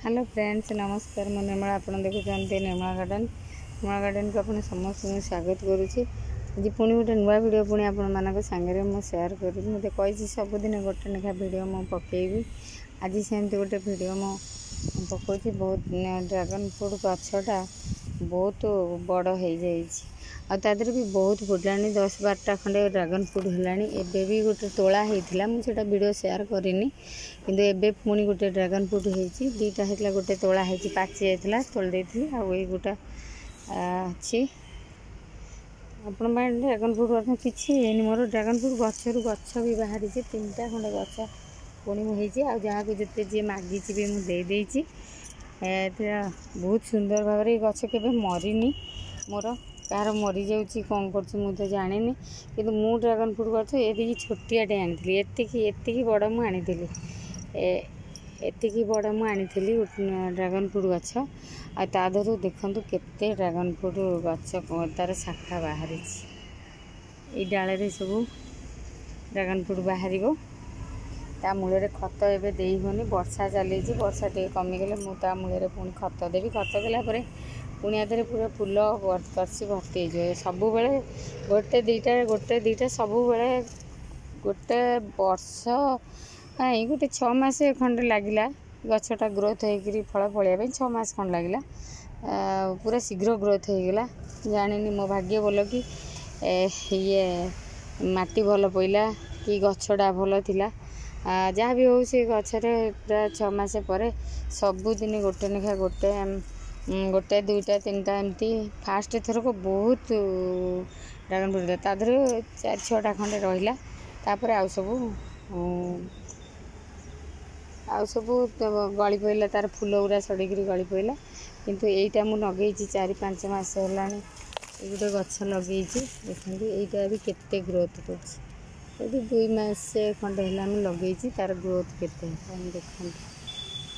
Hello friends नमस्कार मु निर्मला आप देखुं निर्मला गार्डन को आप समस्त स्वागत करुच्ची आज पुणी गोटे नुआ वीडियो पुणी आपण सांगे मुझे सेयार करी मत कही सबुदिन गोटे लेखा वीडियो मु पकेबी आज सेमती गोटे वीडियो मु पकाउची। बहुत ड्रैगन फ्रूट गछटा बहुत बड़ हो जाइए भी बहुत फुटलानी 10-12टा खंडे ड्रैगन फ्रूट है। एबे भी गोटे तोला होता मुझे वीडियो सेयार करनी किंतु एबे पुणी गोटे ड्रैगन फ्रूट होती दीटा होता गोटे तोला होती पाची जाता तोल देती आई गोटा अच्छी आपण ड्रैगन फ्रूट किसी मोर ड्रैगन फ्रूट गचर गच भी बाहरी 3टा खंडे गच पुणी मुझे आ जहाँ को जिते जी मागी भी मुझे बहुत सुंदर भाव में गच के मरीनी मोर कार मरी जाऊँगी कौन कर मुझे जानी कि मु ड्रैगन फ्रूट गच ये छोटियाटे आनी एति बड़ मुझे एति बड़ मुझे ड्रैगन फ्रूट गच आधर देखु केते ड्रैगन फ्रूट गच तार शाखा बाहरी ये डाले सब ड्रैगन फ्रूट बाहर ता मूल खत एवं दे होनी वर्षा चली वर्षा टे कमिगले मुझे मूल पुणी खत देवी खत देलापर पुणी आधे पूरा फुल कसी भर्ती हो सब गोटे दीटा सब गोटे वर्ष कहीं गोटे 6 मास खंडे लगिला गछटा ग्रोथ होकर फल फलिया 6 मास खंड लगिला पूरा शीघ्र ग्रोथ होगला जानी मो भाग्य बोल कि ये माटी भल पड़ा कि गछटा भल थिला जहाँ भी हो से गचरे पूरा 6 मास पर सबुदिन गोटे लेखा गोटे 2टा 3टा एमती फास्ट थर को बहुत ड्रैगन फ्रूट तादर 4-6टा खंडे रहा तापर आउ सब गली पड़ा तार फूल गुरा सड़क गली पड़ा किंतु यहीटा मुझे लगे 4-5 मास है गोटे गछ लगे देखते यहीटा भी केते ग्रोथ कर 2 मास खंडे है लगे तार ग्रोथ केते देखते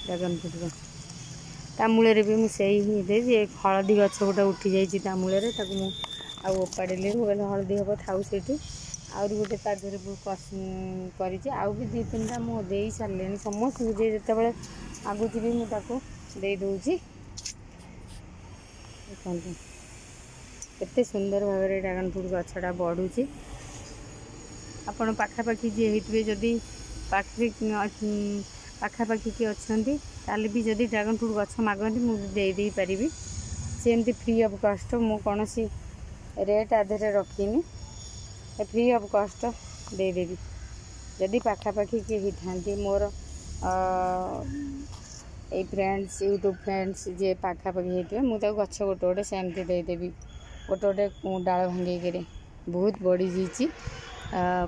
ड्रैगन फ्रूट ता मूल भी मुझे ही हलदी गछ गोटे उठी जाइए मूल ओपाड़ी मुझे हलदी हम थाऊ से आहरी गोटे तादेह कर 2-3टा मुझे सारे समस्त मुझे जिते आगुच भी मुझे दूसरी देखते केते सुंदर भाव में ड्रैगन फ्रूट गछटा बढ़ुची आपण पाखापाखि जी होते जदि पाखापाखि किए अच्छा ताल भी जदि ड्रैगन फ्रूट गछ मागती मुझे पारि सेमती फ्री ऑफ कॉस्ट मु कौन सी रेट आधे रखीनी फ्री ऑफ कॉस्ट देदेवी जदि पाखापाखि किए होता मोर ये फ्रेंड्स यूट्यूब फ्रेंड्स जे पाखापाखि होते मुझे गछ गोटे गोटे सेमती देदेवी गोटे गोटे डाल भांगे बहुत बढ़ी जाइए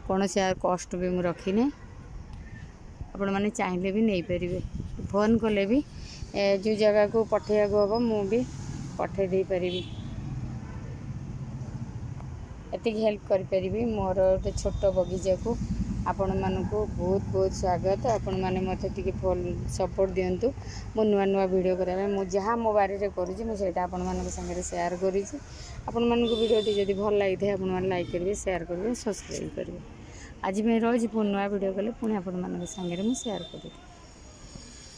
कौन से कॉस्ट भी मुझे रखी आपण मैंने चाहिए भी नहीं पारे फोन कले भी जो जगह को पठेया हम मुझे पठे दे पारि एति हेल्प करी मोर गोटे छोट बगीचा को आपण मानू बहुत बहुत स्वागत आपण मैंने मत टी फॉल सपोर्ट दिंतु मो नुआ वीडियो कराया मुझे जहाँ मो बारी करुँची मुझे आपण मान सागर सेयार करी आपण मानक वीडियोटी जब भल लगी था आप लाइक करेंगे सेयार करेंगे सब्सक्राइब करेंगे आज मैं रही नुआ वीडियो कले पुणी आपण मान सागर मुझे सेयार करी।